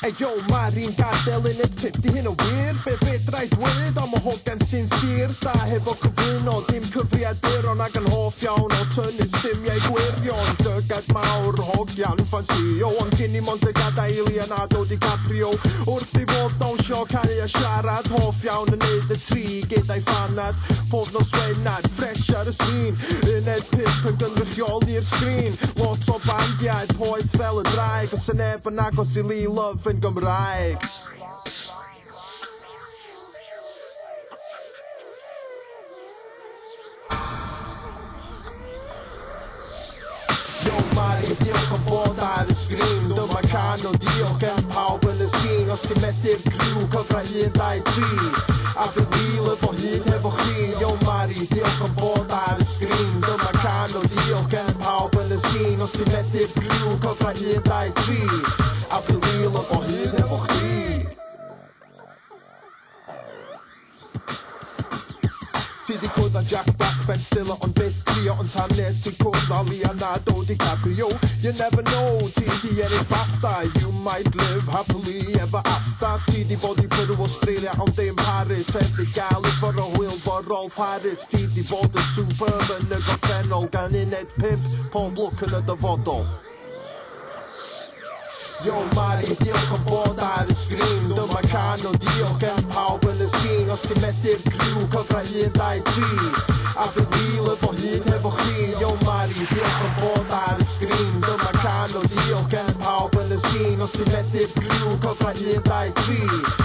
Hey yo, Mari'n gadael yn et pip di hyn o wir. Be fedra I dweud am y hogan sy'n sir. Da hefo cyflwyno dim cyfriaduron ac yn hoff iawn o tynnu stimiau gwirion. Llygad mawr, hogian ffansio, ond gyn I mond llygad a Leonardo DiCaprio. Wrth I fod dawnsio canu a siarad, hoff iawn yn neud y tri gyda'i ffanad. Pob nos Wenad, fresh ar y sîn, uned pip yn gynrychiol i'r sgrin. Lot o bandiau, poeth fel y draig, os y neb yn agos I Lee Love yn Gymraeg. Yo Mari, diolch am bod ar y sgrin. Dyma can o diolch gen pawb yn y sîn. Os ti'n methu'r criw, cyfra 1, 2, 3 a bydd Lee Love o hyd hefo chdi. Yo Mari, diolch am bod ar y sgrin. Dyma can o diolch gen pawb yn y sîn. Os ti'n methu'r criw, cyfra 1, 2, 3 a bydd Lee Love o hyd hefo chdi. Ti di cwrdd â Jack Black, Ben Stiller ond byth crio. Ond tan nes ti cwrdd â Leonardo DiCaprio. You never know, ti di ennill basta. You might live happily ever after. Ti di bod I bwrw Australia ond dim Paris. Heb I gael I fyrro hwyl for Rolf Harris. Ti di bod yn superb yn y gorffennol gan uned pimp, pob lwc yn y dyfodol. Yo Mari, diolch am bod ar y sgrin. Dyma can o diolch gen pawb yn y sîn. Os ti'n methu'r criw, cyfra 1, 2, 3 a bydd Lee Love o hyd hefo chdi. Yo Mari, diolch am bod ar y sgrin. Dyma can o diolch gen pawb yn y sîn. Os ti'n methu'r criw, cyfra 1, 2, 3